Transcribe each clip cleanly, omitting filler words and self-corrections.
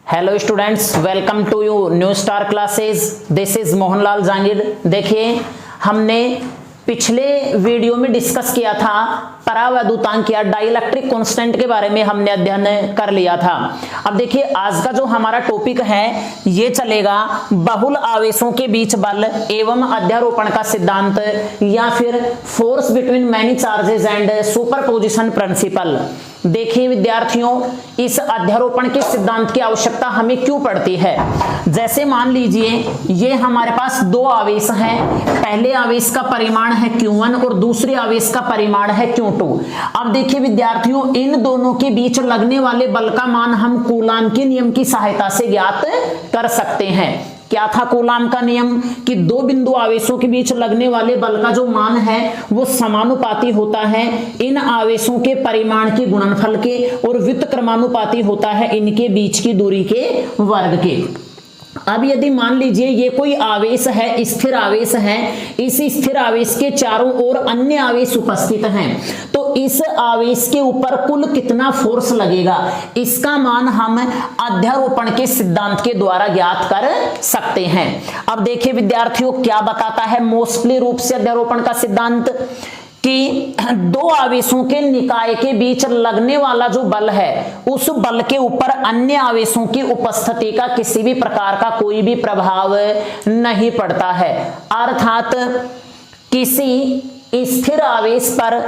Hello students, welcome to you new star classes. This is Mohanlal Jangir. देखिए, हमने पिछले video में डिस्कस किया था परावैद्युतांक या डाइलेक्ट्रिक कांस्टेंट के बारे में हमने अध्ययन कर लिया था। अब देखिए, आज का जो हमारा टॉपिक है ये चलेगा बहुल आवेशों के बीच बल एवं अध्यारोपण का सिद्धांत या फिर force between many charges and superposition principle. देखिए विद्यार्थियों, इस अध्यारोपण के सिद्धांत की आवश्यकता हमें क्यों पड़ती है। जैसे मान लीजिए ये हमारे पास दो आवेश हैं, पहले आवेश का परिमाण है Q1 और दूसरे आवेश का परिमाण है Q2। अब देखिए विद्यार्थियों, इन दोनों के बीच लगने वाले बल का मान हम कूलाम के नियम की सहायता से ज्ञात कर सकते हैं। क्या था कूलाम का नियम कि दो बिंदु आवेशों के बीच लगने वाले बल का जो मान है वो समानुपाती होता है इन आवेशों के परिमाण के गुणनफल के और व्युत्क्रमानुपाती होता है इनके बीच की दूरी के वर्ग के। अब यदि मान लीजिए ये कोई आवेश है, स्थिर आवेश है, इस स्थिर आवेश के चारों ओर अन्य आवेश उपस्थित हैं, तो इस आवेश के ऊपर कुल कितना फोर्स लगेगा इसका मान हम अध्यारोपण के सिद्धांत के द्वारा ज्ञात कर सकते हैं। अब देखिए विद्यार्थियों, क्या बताता है मोस्टली रूप से अध्यारोपण का सिद्धांत कि दो आवेशों के निकाय के बीच लगने वाला जो बल है उस बल के ऊपर अन्य आवेशों की उपस्थिति का किसी भी प्रकार का कोई भी प्रभाव नहीं पड़ता है। अर्थात किसी स्थिर आवेश पर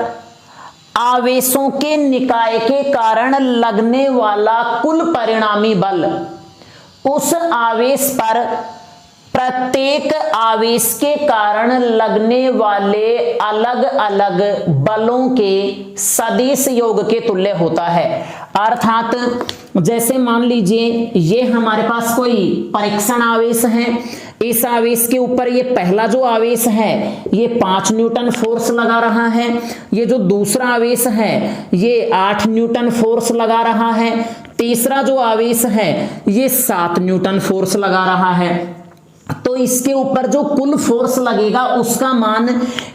आवेशों के निकाय के कारण लगने वाला कुल परिणामी बल उस आवेश पर प्रत्येक आवेश के कारण लगने वाले अलग अलग बलों के सदिश योग के तुल्य होता है। अर्थात जैसे मान लीजिए ये हमारे पास कोई परीक्षण आवेश है, इस आवेश के ऊपर ये पहला जो आवेश है ये 5 न्यूटन फोर्स लगा रहा है, ये जो दूसरा आवेश है ये 8 न्यूटन फोर्स लगा रहा है, तीसरा जो आवेश है ये 7 न्यूटन फोर्स लगा रहा है। तो इसके ऊपर जो कुल फोर्स लगेगा उसका मान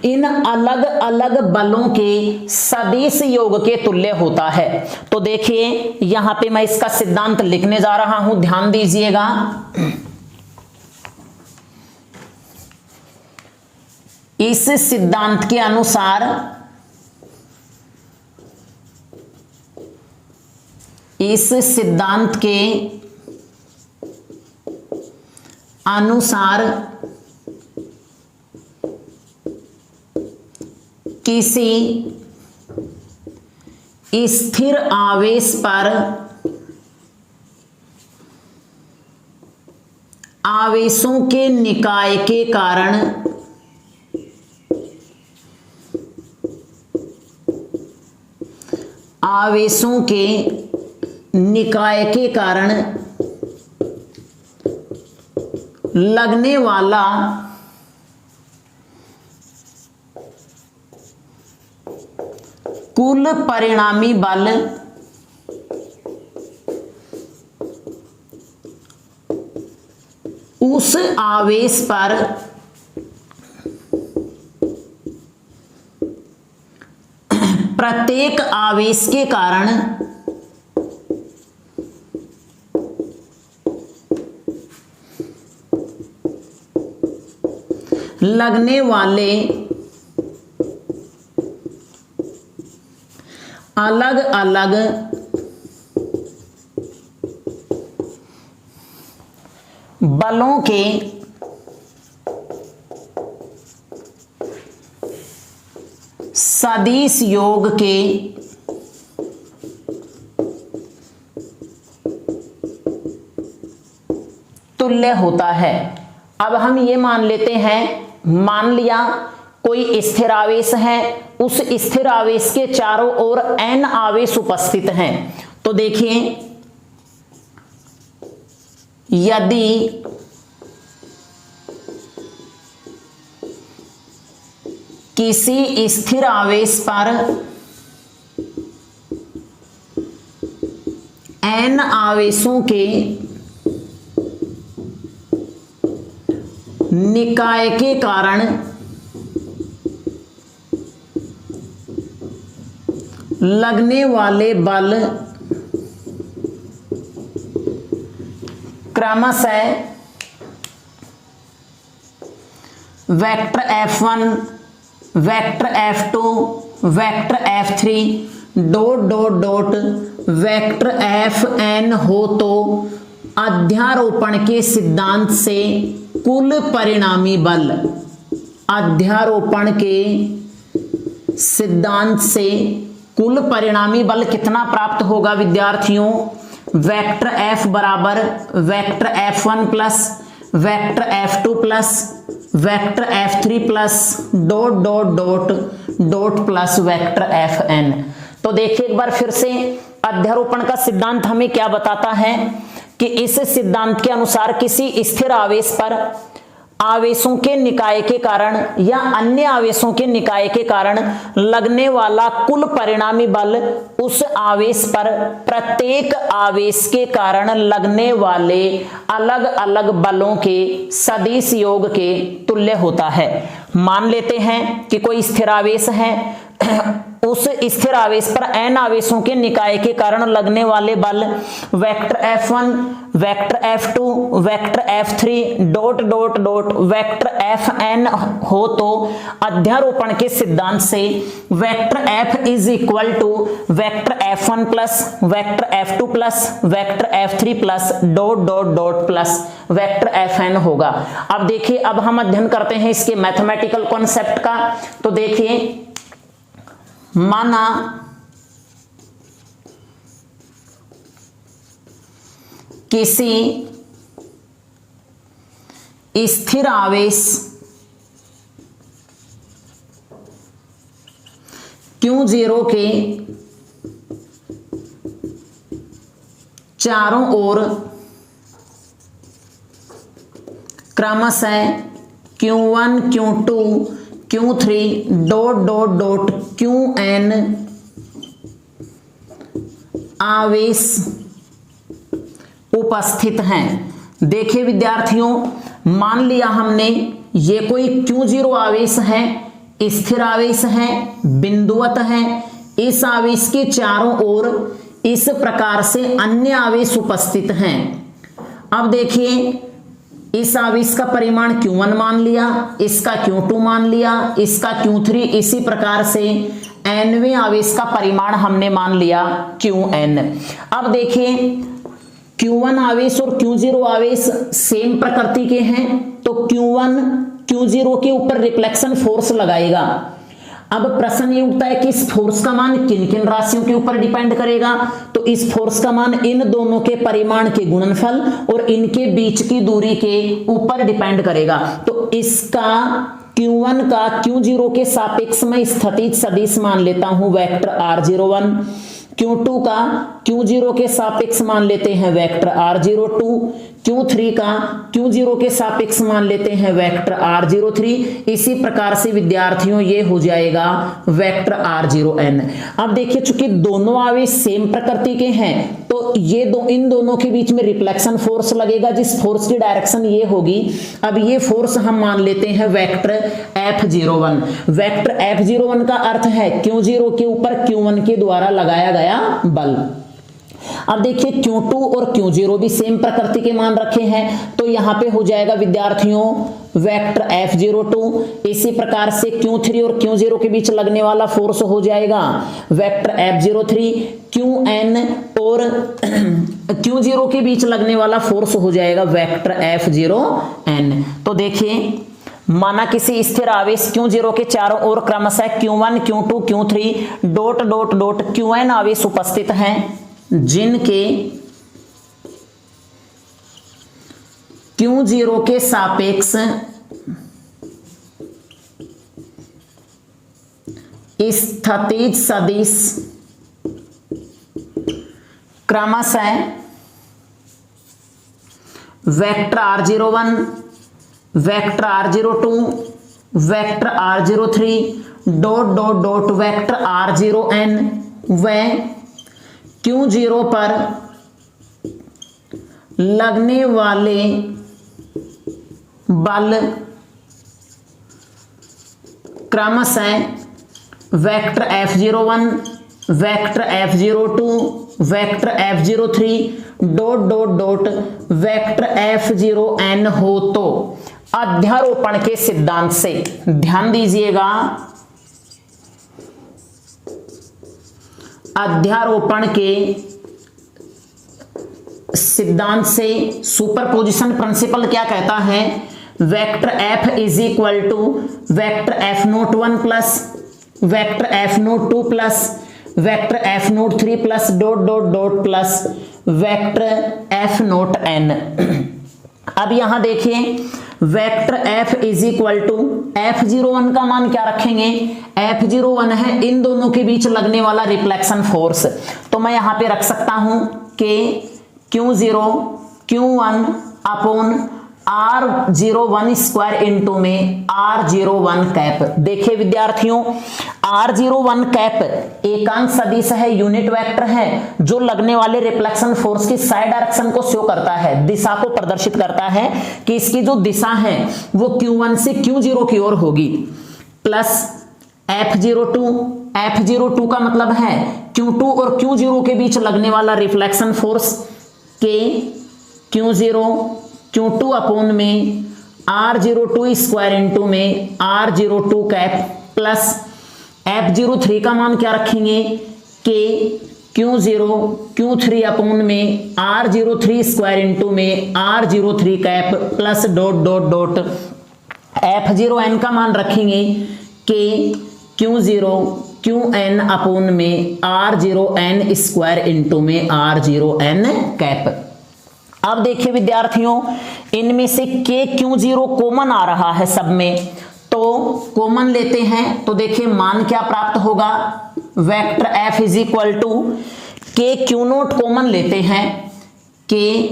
इन अलग अलग बलों के सदिश योग के तुल्य होता है। तो देखिए यहां पे मैं इसका सिद्धांत लिखने जा रहा हूं, ध्यान दीजिएगा। इस सिद्धांत के अनुसार किसी स्थिर आवेश पर आवेशों के निकाय के कारण लगने वाला कुल परिणामी बल उस आवेश पर प्रत्येक आवेश के कारण लगने वाले अलग अलग बलों के सदिश योग के तुल्य होता है। अब हम ये मान लेते हैं, मान लिया कोई स्थिर आवेश है, उस स्थिर आवेश के चारों ओर n आवेश उपस्थित हैं। तो देखिए यदि किसी स्थिर आवेश पर n आवेशों के निकाय के कारण लगने वाले बल क्रमशः vector F1, vector F2, vector F3 dot dot dot vector Fn हो तो अध्यारोपण के सिद्धांत से कुल परिणामी बल, अध्यारोपण के सिद्धांत से कुल परिणामी बल कितना प्राप्त होगा विद्यार्थियों? वेक्टर F बराबर vector F1 plus vector F2 plus vector F3 plus dot dot dot dot plus vector Fn। तो देखिए एक बार फिर से, अध्यारोपण का सिद्धांत हमें क्या बताता है कि इस सिद्धांत के अनुसार किसी स्थिर आवेश पर आवेशों के निकाय के कारण या अन्य आवेशों के निकाय के कारण लगने वाला कुल परिणामी बल उस आवेश पर प्रत्येक आवेश के कारण लगने वाले अलग अलग बलों के सदिश योग के तुल्य होता है। मान लेते हैं कि कोई स्थिर आवेश है, उस स्थिर आवेश पर n आवेशों के निकाय के कारण लगने वाले बल vector F1, vector F2, vector F3 dot dot dot vector Fn हो तो अध्यारोपण के सिद्धांत से vector F is equal to vector F1 plus vector F2 plus vector F3 plus dot dot dot plus vector Fn होगा। अब देखिए, अब हम अध्ययन करते हैं इसके मैथमेटिकल कॉन्सेप्ट का। तो देखिए, माना किसी स्थिर आवेश Q0 के चारों ओर क्रमशः Q1, Q2, Q3 dot dot dot Qn आवेश उपस्थित हैं। देखिए विद्यार्थियों, मान लिया हमने ये कोई Q0 आवेश है, स्थिर आवेश है, बिंदुवत है। इस आवेश के चारों ओर इस प्रकार से अन्य आवेश उपस्थित हैं। अब देखिए, इस आवेश का परिमाण Q1 मान लिया, इसका Q2 मान लिया, इसका Q3, इसी प्रकार से nवें आवेश का परिमाण हमने मान लिया Qn। अब देखिए, Q1 आवेश और Q0 आवेश सेम प्रकृति के हैं, तो Q1 Q0 के ऊपर रिफ्लेक्शन फोर्स लगाएगा। अब प्रश्न ये उठता है कि इस फोर्स का मान किन किन राशियों के ऊपर डिपेंड करेगा? तो इस फोर्स का मान इन दोनों के परिमाण के गुणनफल और इनके बीच की दूरी के ऊपर डिपेंड करेगा। तो इसका Q1 का Q0 के सापेक्ष में स्थितिज सदिश मान लेता हूं वेक्टर R01, Q2 का Q0 के सापेक्ष मान लेते हैं वेक्टर R02, Q3 का Q0 के सापेक्ष मान लेते हैं वेक्टर R03। इसी प्रकार से विद्यार्थियों ये हो जाएगा वेक्टर R0n। अब देखिए, चूंकि दोनों आवेश सेम प्रकृति के हैं, तो ये इन दोनों के बीच में रिफ्लेक्शन फोर्स लगेगा, जिस फोर्स की डायरेक्शन ये होगी। अब ये फोर्स हम मान लेते हैं वेक्टर F01। वेक्टर F01 का अर्थ है Q0 के ऊपर Q1 के द्वारा लगाया गया बल। अब देखिए, Q2 और Q0 भी सेम प्रकृति के मान रखे हैं, तो यहां पे हो जाएगा विद्यार्थियों वेक्टर F02। इसी प्रकार से Q3 और Q0 के बीच लगने वाला फोर्स हो जाएगा वेक्टर F03। Qn और Q0 के बीच लगने वाला फोर्स हो जाएगा वेक्टर F0n। तो देखिए, माना किसी स्थिर आवेश Q0 के चारों ओर क्रमशः Q1, Q2, Q3 dot dot dot Qn आवेश उपस्थित हैं, जिनके Q0 के सापेक्ष स्थितिज सदिश क्रमशः vector R01, vector R02, vector R03 dot dot dot vector R0n व Q0 पर लगने वाले बल क्रमशः vector F01, vector F02 vector F03 dot dot dot vector F0n हो तो अध्यारोपण के सिद्धांत से, ध्यान दीजिएगा, अध्यारोपण के सिद्धांत से सुपरपोजिशन प्रिंसिपल क्या कहता है, vector F is equal to vector F01 plus vector F02 plus vector F03 plus dot dot dot plus vector F0n। अब यहां देखिए vector F is equal to F01 का मान क्या रखेंगे, F01 है इन दोनों के बीच लगने वाला रिफ्लेक्शन फोर्स, तो मैं यहां पे रख सकता हूं कि Q0 Q1 upon R01 square into में R01 कैप। देखिए विद्यार्थियों, R01 कैप एकांक सदिश है, यूनिट वेक्टर है, जो लगने वाले रिफ्लेक्शन फोर्स की साइड डायरेक्शन को शो करता है, दिशा को प्रदर्शित करता है कि इसकी जो दिशा है वो Q1 से Q0 की ओर होगी, प्लस F02 का मतलब है Q2 और Q0 के बीच लगने वाला रिफ्लेक्शन फोर्स के Q0 Q2 अपॉन में R02 स्क्वायर इंटू में R02 कैप, प्लस F03 का मान क्या रखेंगे कि Q0 Q3 अपॉन में R03 स्क्वायर इंटू में R03 cap, plus dot dot dot F0n का मान रखेंगे कि Q0 Qn अपॉन में R0n स्क्वायर इंटू में R0n कैप। अब देखिए विद्यार्थियों, इनमें से के Q0 कॉमन आ रहा है सब में, तो कॉमन लेते हैं तो देखिए मान क्या प्राप्त होगा, vector F is equal to K Q0 common लेते हैं, के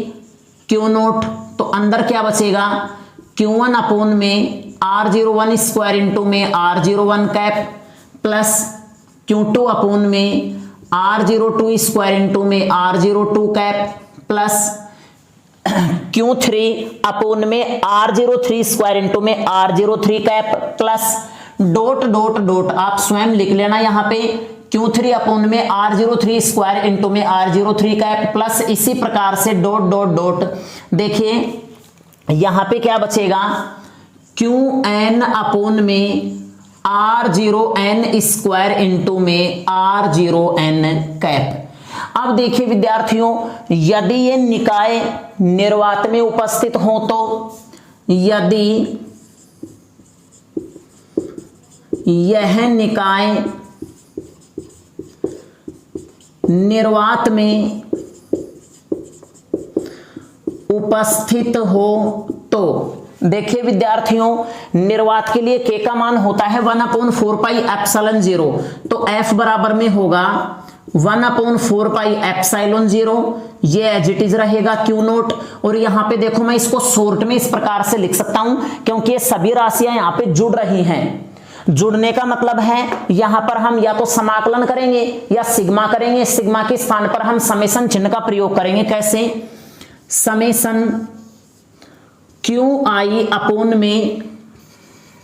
Q0 तो अंदर क्या बचेगा, Q1 अपॉन में R01 स्क्वायर इंटू में R01 cap, plus Q2 upon में R02 स्क्वायर इंटू में R02 cap, plus Q3 upon में R03 स्क्वायर इंटू में R03 cap, plus dot dot dot आप स्वयं लिख लेना यहां पे Q3 अपॉन में R03 स्क्वायर इंटू में R03 कैप, प्लस इसी प्रकार से डॉट डॉट डॉट। देखिए यहां पे क्या बचेगा, Qn अपॉन में R0n स्क्वायर इंटू में R0n कैप। अब देखिए विद्यार्थियों, यदि ये निकाय निर्वात में उपस्थित हो तो, यदि यह निकाय निर्वात में उपस्थित हो तो, देखिए विद्यार्थियों निर्वात के लिए के का मान होता है 1/4 पाई एप्सिलॉन 0, तो F बराबर में होगा 1/4 पाई एप्सिलॉन 0, ये एज इट इज रहेगा Q0। और यहां पे देखो मैं इसको शॉर्ट में इस प्रकार से लिख सकता हूं क्योंकि ये सभी राशियां यहां पे जुड़ रही हैं। जुड़ने का मतलब है यहां पर हम या तो समाकलन करेंगे या सिग्मा करेंगे, सिग्मा के स्थान पर हम समेशन चिन्ह का प्रयोग करेंगे। कैसे, समेशन QI अपॉन में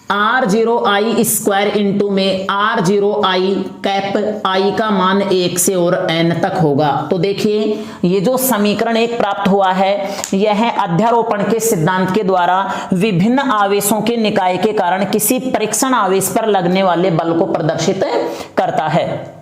R0I स्क्वायर इंटू में R0I कैप, I का मान 1 से और n तक होगा। तो देखिए ये जो समीकरण 1 प्राप्त हुआ है यह अध्यारोपण के सिद्धांत के द्वारा विभिन्न आवेशों के निकाय के कारण किसी परीक्षण आवेश पर लगने वाले बल को प्रदर्शित करता है।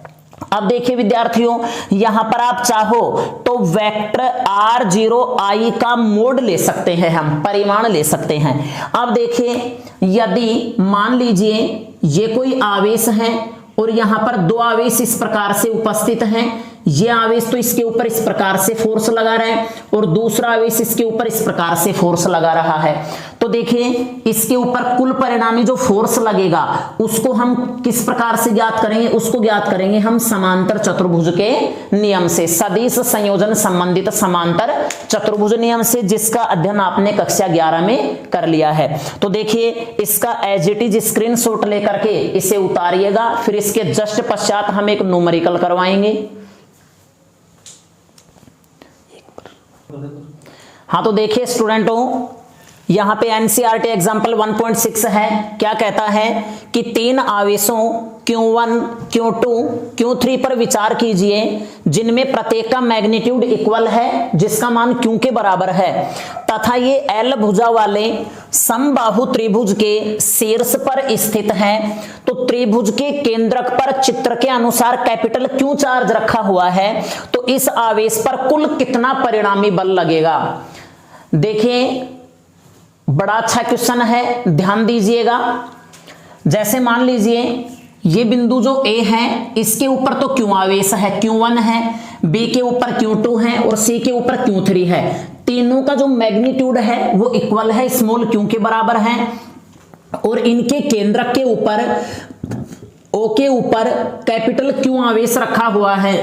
अब देखिए विद्यार्थियों, यहां पर आप चाहो तो वेक्टर R0I का मोड ले सकते हैं, हम परिमाण ले सकते हैं। अब देखिए यदि मान लीजिए ये कोई आवेश है और यहां पर दो आवेश इस प्रकार से उपस्थित हैं, ये आवेश तो इसके ऊपर इस प्रकार से फोर्स लगा रहा है और दूसरा आवेश इसके ऊपर इस प्रकार से फोर्स लगा रहा है, तो देखिए इसके ऊपर कुल परिणामी जो फोर्स लगेगा उसको हम किस प्रकार से ज्ञात करेंगे, उसको ज्ञात करेंगे हम समांतर चतुर्भुज के नियम से, सदिश संयोजन संबंधित समांतर चतुर्भुज नियम से, जिसका अध्ययन आपने कक्षा 11 में कर लिया है। तो देखिए इसका एज इट इज स्क्रीनशॉट लेकर के इसे उतारिएगा, फिर इसके जस्ट पश्चात हम एक न्यूमेरिकल करवाएंगे। हाँ तो देखिए स्टूडेंटों, यहां पे एनसीईआरटी एग्जांपल 1.6 है, क्या कहता है कि 3 आवेशों Q1, Q2, Q3 पर विचार कीजिए जिनमें प्रत्येक का मैग्नीट्यूड इक्वल है, जिसका मान Q के बराबर है, तथा ये L भुजा वाले समबाहु त्रिभुज के शीर्ष पर स्थित हैं। तो त्रिभुज के केंद्रक पर चित्र के अनुसार कैपिटल Q चार्ज रखा हुआ है, तो इस आवेश पर कुल कितना परिणामी बल लगेगा। देखिए बड़ा अच्छा क्वेश्चन है, ध्यान दीजिएगा। जैसे मान लीजिए ये बिंदु जो A है इसके ऊपर तो Q आवेश है, Q1 है, B के ऊपर Q2 है और C के ऊपर Q3 है। तीनों का जो मैग्नीट्यूड है वो इक्वल है, स्मॉल q के बराबर है, और इनके केंद्रक के ऊपर O के ऊपर कैपिटल Q आवेश रखा हुआ है,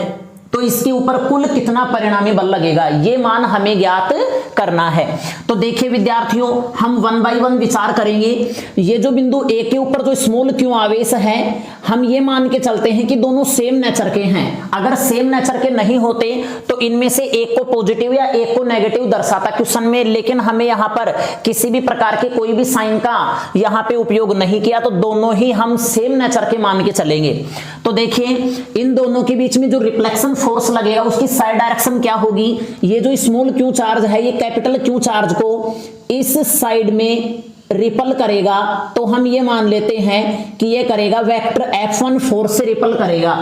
तो इसके ऊपर कुल कितना परिणामी बल लगेगा, ये मान हमें ज्ञात करना है। तो देखिए विद्यार्थियों, हम 1 बाय 1 विचार करेंगे। ये जो बिंदु A के ऊपर जो स्मॉल q आवेश है, हम ये मान के चलते हैं कि दोनों सेम नेचर के हैं। अगर सेम नेचर के नहीं होते तो इनमें से एक को पॉजिटिव या एक को नेगेटिव दर्शाता क्वेश्चन में, लेकिन हमें यहाँ पर किसी भी प्रकार के कोई भी साइन का यहाँ पे उपयोग नहीं किया, तो दोनों ही हम सेम नेचर के मान के चलेंगे। तो देखिए इन दोनों के बीच में जो रिफ्लेक्शन फोर्स लगेगा उसकी साइड डायरेक्शन क्या होगी। ये जो स्मॉल q चार्ज है ये कैपिटल Q चार्ज को इस साइड में रिपल करेगा, तो हम ये मान लेते हैं कि ये करेगा वेक्टर F1 फोर्स से रिपल करेगा।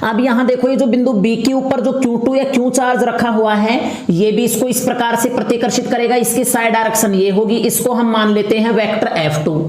अब यहां देखो ये जो बिंदु B के ऊपर जो Q2 या Q चार्ज रखा हुआ है, ये भी इसको इस प्रकार से प्रतिकर्षित करेगा, इसकी साइड डायरेक्शन ये होगी, इसको हम मान लेते हैं वेक्टर F2।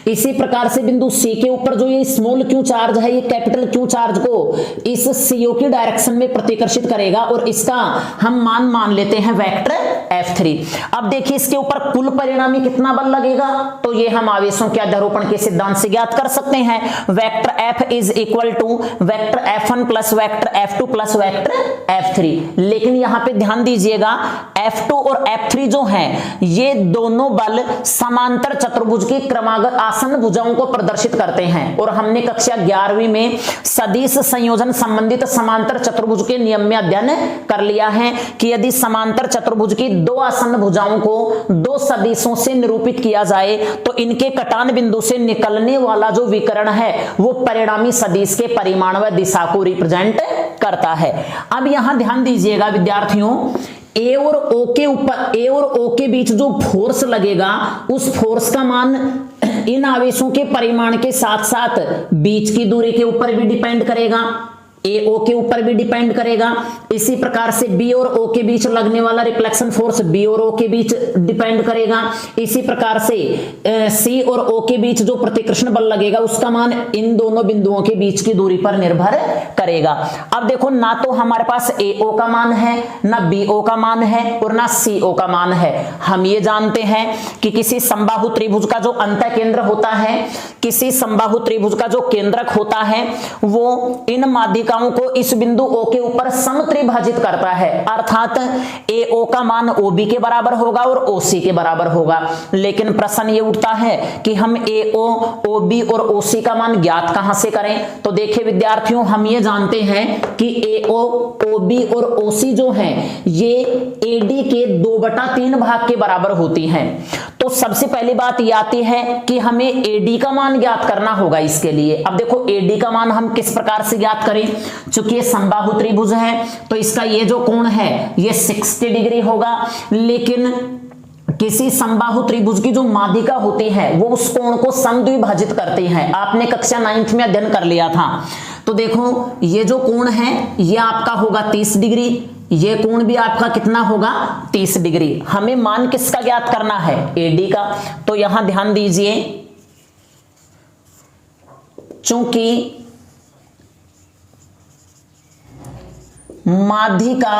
इसी प्रकार से बिंदु C के ऊपर जो ये स्मॉल q चार्ज है, ये कैपिटल Q चार्ज को इस CO की डायरेक्शन में प्रतिकर्षित करेगा, और इसका हम मान लेते हैं वेक्टर F3। अब देखिए इसके ऊपर कुल परिणामी कितना बल लगेगा, तो ये हम आवेशों के अध्यारोपण के सिद्धांत से ज्ञात कर सकते हैं। Vector F is equal to vector F1 plus vector F2 plus vector F3। लेकिन यहां पे ध्यान दीजिएगा, F2 और F3 जो हैं ये दोनों बल समांतर चतुर्भुज की क्रमागत आसन भुजाओं को प्रदर्शित करते हैं, और हमने कक्षा 11वीं में सदिश संयोजन संबंधित समांतर चतुर्भुज के नियम में अध्ययन कर लिया है कि यदि समांतर चतुर्भुज की दो आसन भुजाओं को दो सदिशों से निरूपित किया जाए तो इनके कटान बिंदु से निकलने वाला जो विकर्ण है वो परिणामी सदिश के परिमाण व दिशा को रिप्रेजेंट करता है। अब यहां ध्यान दीजिएगा विद्यार्थियों, A और O के ऊपर, A और O के बीच जो फोर्स लगेगा उस फोर्स का मान इन आवेशों के परिमाण के साथ साथ बीच की दूरी के ऊपर भी डिपेंड करेगा, A O के ऊपर भी डिपेंड करेगा। इसी प्रकार से B और O के बीच लगने वाला रिफ्लेक्शन फोर्स B और O के बीच डिपेंड करेगा। इसी प्रकार से C और O के बीच जो प्रतिकर्षण बल लगेगा उसका मान इन दोनों बिंदुओं के बीच की दूरी पर निर्भर करेगा। अब देखो, ना तो हमारे पास AO का मान है, ना BO का मान है और ना CO का मान है। हम ये जानते हैं कि किसी समबाहु त्रिभुज का जो अंतः केंद्र होता है, किसी समबाहु त्रिभुज का जो केंद्रक होता है वो इन माध्यिकाओं को इस बिंदु O के ऊपर समत्रिभाजित करता है, अर्थात AO का मान OB के बराबर होगा और OC के बराबर होगा। लेकिन प्रश्न ये उठता है कि हम AO, OB और OC का मान ज्ञात कहां से करें। तो देखिए विद्यार्थियों, हम ये जानते हैं कि AO, OB और OC जो हैं ये AD के 2/3 भाग के बराबर होती हैं। तो सबसे पहली बात ये आती है कि हमें AD का मान ज्ञात करना होगा। इसके लिए अब देखो AD का मान हम किस प्रकार से ज्ञात करें, चूंकि ये समबाहु त्रिभुज है तो इसका ये जो कोण है ये 60 डिग्री होगा, लेकिन किसी समबाहु त्रिभुज की जो माध्यिका होती है वो उस कोण को समद्विभाजित करती है। आपने कक्षा 9th में अध्ययन कर लिया था। तो देखो ये जो कोण है ये आपका होगा 30 डिग्री, ये कोण भी आपका कितना होगा 30 डिग्री। हमें मान किसका ज्ञात करना है, AD का। तो यहां ध्यान दीजिए, चूंकि माध्यिका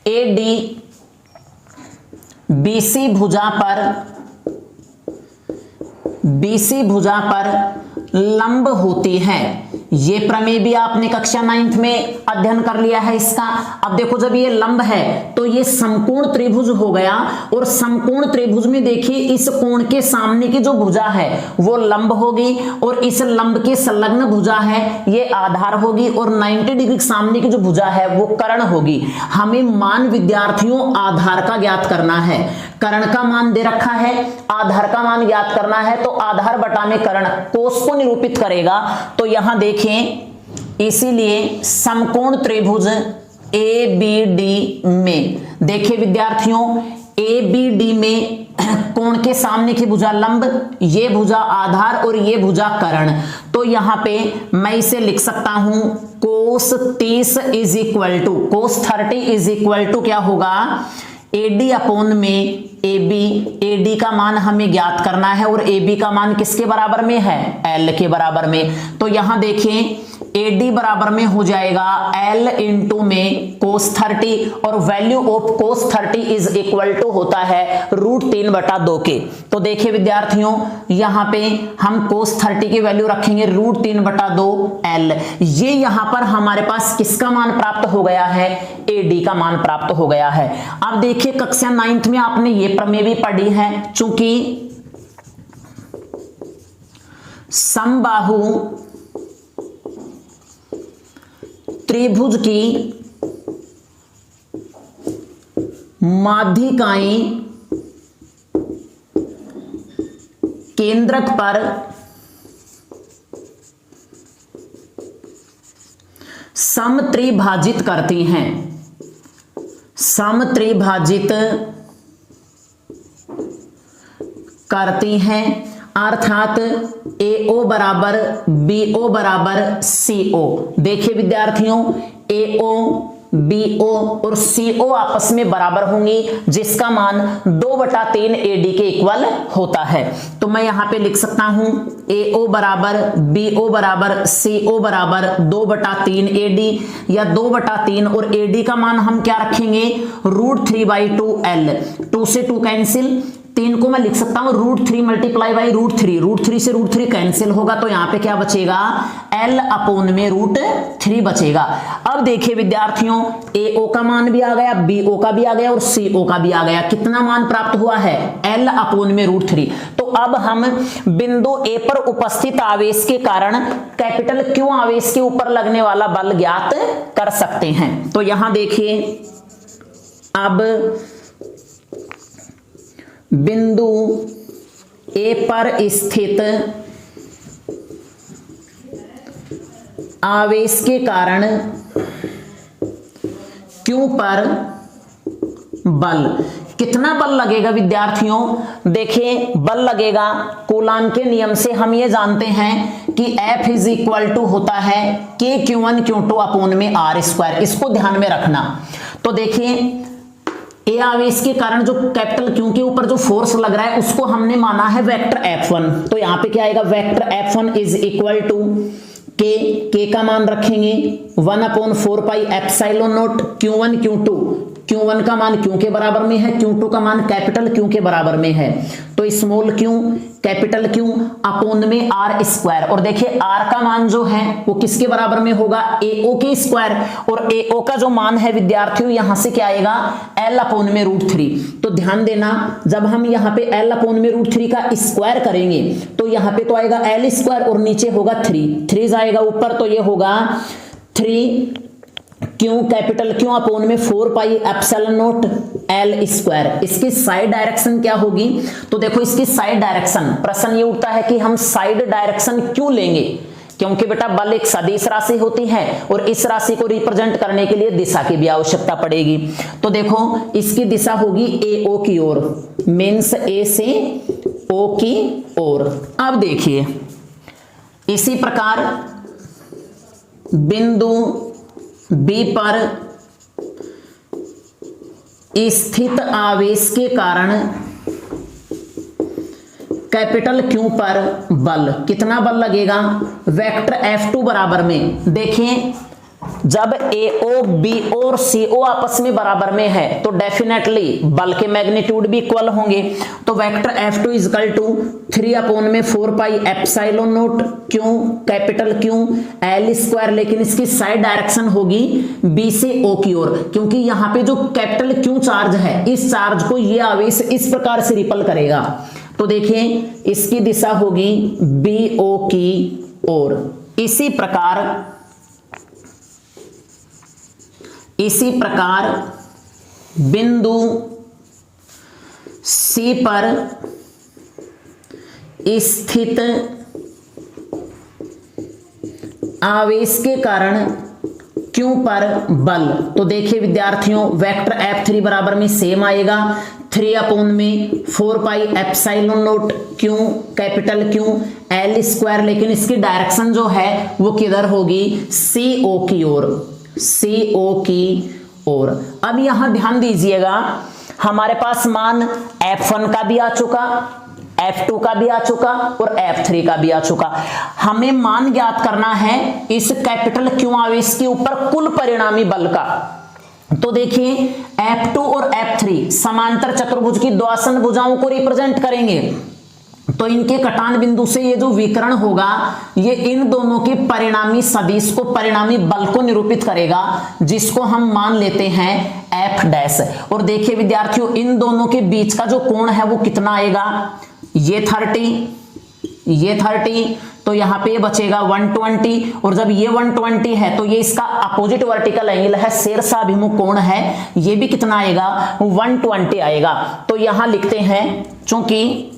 AD BC भुजा पर लंब होती है, ये प्रमेय भी आपने कक्षा 9th में अध्ययन कर लिया है इसका। अब देखो जब ये लंब है तो ये समकोण त्रिभुज हो गया, और समकोण त्रिभुज में देखिए इस कोण के सामने की जो भुजा है वो लंब होगी, और इस लंब के संलग्न भुजा है ये आधार होगी, और 90 डिग्री सामने की जो भुजा है वो कर्ण होगी। हमें मान विद्यार्थियों आधार का ज्ञात करना है, कर्ण का मान दे रखा है, आधार का मान ज्ञात करना है, तो आधार बटा में कर्ण कोस को निरूपित करेगा। तो यहां देखें, इसीलिए समकोण त्रिभुज ABD में देखिए विद्यार्थियों, ABD में कोण के सामने की भुजा लंब, ये भुजा आधार और ये भुजा कर्ण। तो यहां पे मैं इसे लिख सकता हूं cos 30 is equal to cos 30 is equal to क्या होगा, AD अपॉन में AB। AD का मान हमें ज्ञात करना है, और AB का मान किसके बराबर में है, L के बराबर में। तो यहां देखें AD बराबर में हो जाएगा L इंटू में cos 30, और value of cos 30 is equal to होता है √3/2 के। तो देखिए विद्यार्थियों यहां पे हम cos 30 की वैल्यू रखेंगे √3/2 L। ये यहां पर हमारे पास किसका मान प्राप्त हो गया है, AD का मान प्राप्त हो गया है। अब देखिए कक्षा 9th में आपने ये प्रमेय भी पढ़ी है, चूंकि समबाहु त्रिभुज की माध्यिकाएं केंद्रक पर समत्रिभाजित करती हैं, समत्रिभाजित करती हैं, अर्थात AO बराबर BO बराबर CO। देखिए विद्यार्थियों AO BO और CO आपस में बराबर होंगी, जिसका मान 2/3 AD के इक्वल होता है। तो मैं यहां पे लिख सकता हूं AO बराबर BO बराबर CO बराबर 2/3 AD, या 2/3 और AD का मान हम क्या रखेंगे √3/2 L। 2 से 2 कैंसिल, 3 को मैं लिख सकता हूं √3 मल्टीप्लाई बाई √3, √3 से √3 कैंसिल होगा, तो यहां पे क्या बचेगा L अपॉन में √3 बचेगा। अब देखिए विद्यार्थियों AO का मान भी आ गया, BO का भी आ गया और CO का भी आ गया। कितना मान प्राप्त हुआ है L अपॉन में √3। तो अब हम बिंदु A पर उपस्थित आवेश के कारण कैपिटल Q आवेश के ऊपर लगने वाला बल ज्ञात कर सकते हैं। तो यहां देखिए अब बिंदु A पर स्थित आवेश के कारण Q पर बल, कितना बल लगेगा विद्यार्थियों, देखिए बल लगेगा कूलाम के नियम से हम ये जानते हैं कि F इज इक्वल टू होता है K Q1 Q2 अपॉन में R²। इसको ध्यान में रखना। तो देखिए ए आवेश के कारण जो कैपिटल Q के ऊपर जो फोर्स लग रहा है उसको हमने माना है वेक्टर F1। तो यहां पे क्या आएगा, vector F1 is equal to K का मान रखेंगे 1/4 pi epsilon not Q1 Q2। Q1 का मान Q के बराबर में है, Q2 का मान कैपिटल Q के बराबर में है, तो small q capital Q upon में R²। और देखिए R का मान जो है वो किसके बराबर में होगा, AO के स्क्वायर, और AO का जो मान है विद्यार्थियों यहां से क्या आएगा L अपॉन में √3। तो ध्यान देना जब हम यहाँ पे L अपॉन में √3 का स्क्वायर करेंगे तो यहाँ पे तो आएगा L² और नीचे होगा 3 जाएगा ऊपर, तो ये होगा 3 Q कैपिटल Q अपॉन में 4 पाई एप्सिलॉन नॉट L²। इसकी साइड डायरेक्शन क्या होगी, तो देखो इसकी साइड डायरेक्शन, प्रश्न ये उठता है कि हम साइड डायरेक्शन क्यों लेंगे, क्योंकि बेटा बल एक सदिश राशि होती है और इस राशि को रिप्रेजेंट करने के लिए दिशा की भी आवश्यकता पड़ेगी। तो देखो इसकी दिशा होगी AO की ओर, मीन्स A से O की ओर। अब देखिए इसी प्रकार बिंदु B पर स्थित आवेश के कारण कैपिटल Q पर बल, कितना बल लगेगा, वेक्टर F2 बराबर में, देखें जब AO, BO और CO आपस में बराबर में है तो डेफिनेटली बल के मैग्नीट्यूड भी इक्वल होंगे। तो वेक्टर F2 इजकल टू 3/4 क्यों कैपिटल क्यों L स्क्वायर, लेकिन इसकी साइड डायरेक्शन होगी B से O की ओर, क्योंकि यहाँ पे जो कैपिटल क्यू चार्ज है इस चार्ज को ये आवेश इस प्रकार से रिपल करेगा। तो देखिए इसकी दिशा होगी BO की ओर। इसी प्रकार बिंदु C पर स्थित आवेश के कारण Q पर बल। तो देखिए विद्यार्थियों वेक्टर F3 बराबर में सेम आएगा 3/4 Q capital Q L square, लेकिन इसकी डायरेक्शन जो है वो किधर होगी CO की ओर, CO की ओर। अब यहां ध्यान दीजिएगा हमारे पास मान F1 का भी आ चुका, F2 का भी आ चुका और F3 का भी आ चुका। हमें मान ज्ञात करना है इस कैपिटल क्यू आवेश के ऊपर कुल परिणामी बल का। तो देखिए F2 और F3 समांतर चतुर्भुज की द्वासन भुजाओं को रिप्रेजेंट करेंगे। तो इनके कटान बिंदु से ये जो विकर्ण होगा ये इन दोनों के परिणामी सदिश को, परिणामी बल को निरूपित करेगा, जिसको हम मान लेते हैं F डैश। और देखिए विद्यार्थियों इन दोनों के बीच का जो कोण है वो कितना आएगा, ये 30, तो यहाँ पे बचेगा 120, और जब ये 120 है तो ये इसका अपोजिट वर्टिकल एंगल है, शीर्षाभिमुख कोण है, ये भी कितना आएगा 120 आएगा। तो यहां लिखते हैं चूंकि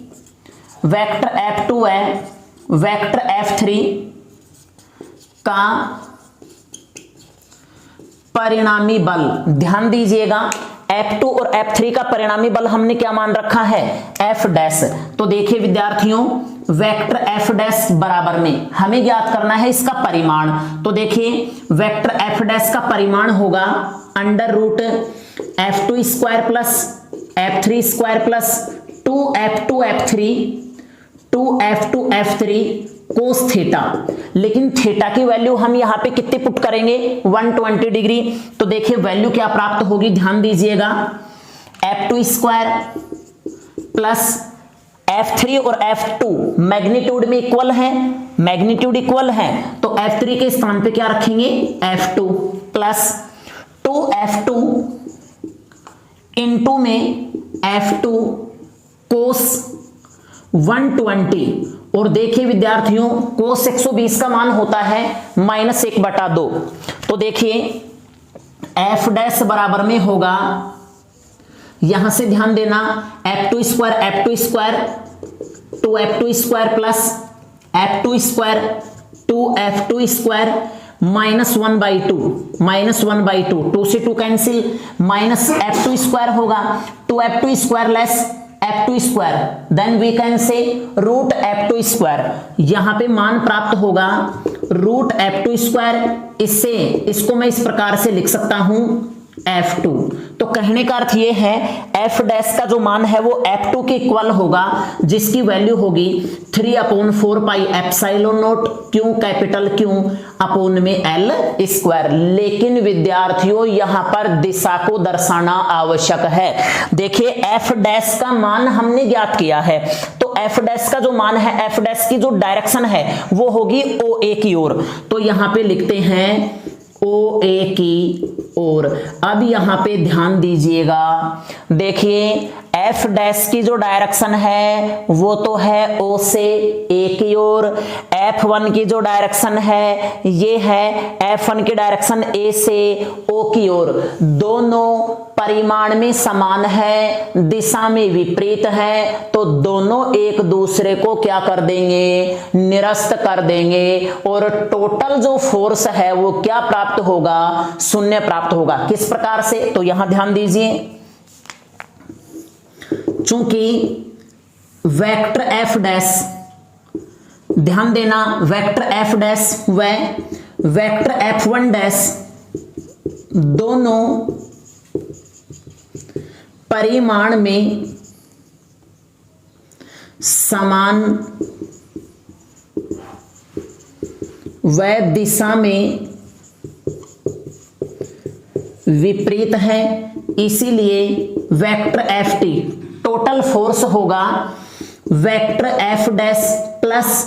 वेक्टर F2 है, वेक्टर F3 का परिणामी बल, ध्यान दीजिएगा F2 और F3 का परिणामी बल हमने क्या मान रखा है F डैश। तो देखिए विद्यार्थियों वेक्टर F डैश बराबर में हमें ज्ञात करना है इसका परिमाण। तो देखिए वेक्टर F डैश का परिमाण होगा √F2 square plus F3 square plus 2F2F3 cos theta. लेकिन थीटा की वैल्यू हम यहां पे कितने पुट करेंगे 120 डिग्री। तो देखिए वैल्यू क्या प्राप्त होगी, ध्यान दीजिएगा F2 स्क्वायर प्लस F3 और F2 मैग्नीट्यूड में इक्वल है, मैग्नीट्यूड इक्वल है, तो F3 के स्थान पे क्या रखेंगे F2 प्लस 2F2 इंटू में F2 कोस 120। और देखिए विद्यार्थियों कोस 120 का मान होता है -1/2। तो देखिए F डैश बराबर में होगा, यहां से ध्यान देना F2 square 2F2 square plus F2 square 2F2 square -1/2 2 से 2 कैंसिल, माइनस F2 स्क्वायर होगा 2F2 square less F2 square, then we can say √F2 square. यहां पे मान प्राप्त होगा √F2 स्क्वायर, इससे इसको मैं इस प्रकार से लिख सकता हूं F2। तो कहने का अर्थ ये है F डैश का जो मान है वो F2 के इक्वल होगा, जिसकी वैल्यू होगी 3/4 क्यों कैपिटल क्यों अपोन में L स्क्वायर। लेकिन विद्यार्थियों यहां पर दिशा को दर्शाना आवश्यक है। देखिए F डैश का मान हमने ज्ञात किया है, तो F डैश का जो मान है, F डैश की जो डायरेक्शन है वो होगी OA की ओर। तो यहां पे लिखते हैं OA की ओर। अब यहां पे ध्यान दीजिएगा, देखिए F डैश की जो डायरेक्शन है वो तो है O से A की ओर, F1 की जो डायरेक्शन है ये है F1 की डायरेक्शन A से O की ओर। दोनों परिमाण में समान है, दिशा में विपरीत है, तो दोनों एक दूसरे को क्या कर देंगे, निरस्त कर देंगे, और टोटल जो फोर्स है वो क्या प्राप्त होगा, 0 प्राप्त होगा। किस प्रकार से, तो यहां ध्यान दीजिए, चूंकि वेक्टर F डैश, ध्यान देना वेक्टर F डैश व वेक्टर F1 डैश दोनों परिमाण में समान व दिशा में विपरीत है, इसीलिए vector F T total force होगा vector F dash plus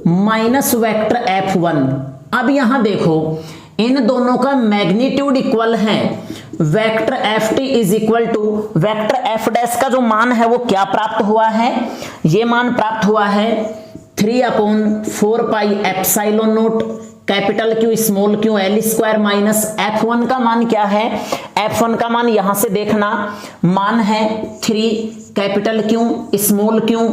minus vector F one. अब यहां देखो इन दोनों का मैग्नीट्यूड इक्वल है, vector F T is equal to vector F dash का जो मान है वो क्या प्राप्त हुआ है, ये मान प्राप्त हुआ है 3/4 pi epsilon note capital Q small Q L square minus F1 का मान क्या है, F1 का मान यहां से देखना मान है 3 capital Q small Q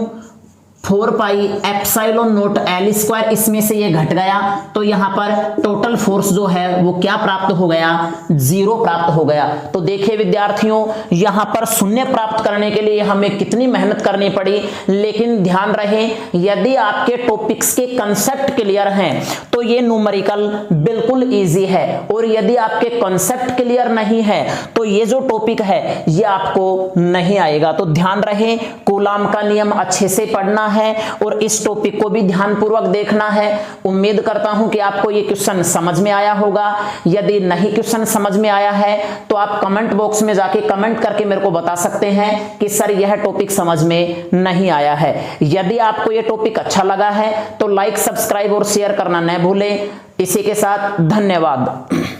4 pi epsilon note L square, इसमें से ये घट गया तो यहां पर टोटल फोर्स जो है वो क्या प्राप्त हो गया, 0 प्राप्त हो गया। तो देखिए विद्यार्थियों यहां पर शून्य प्राप्त करने के लिए हमें कितनी मेहनत करनी पड़ी, लेकिन ध्यान रहे यदि आपके टॉपिक्स के कंसेप्ट क्लियर हैं तो ये न्यूमेरिकल बिल्कुल इजी है, और यदि आपके कंसेप्ट क्लियर नहीं है तो ये जो टॉपिक है ये आपको नहीं आएगा। तो ध्यान रहे कूलाम का नियम अच्छे से पढ़ना है और इस टॉपिक को भी ध्यानपूर्वक देखना है। उम्मीद करता हूं कि आपको ये क्वेश्चन समझ में आया होगा। यदि नहीं क्वेश्चन समझ में आया है तो आप कमेंट बॉक्स में जाके कमेंट करके मेरे को बता सकते हैं कि सर यह टॉपिक समझ में नहीं आया है। यदि आपको यह टॉपिक अच्छा लगा है तो लाइक, सब्सक्राइब और शेयर करना न भूलें। इसी के साथ धन्यवाद।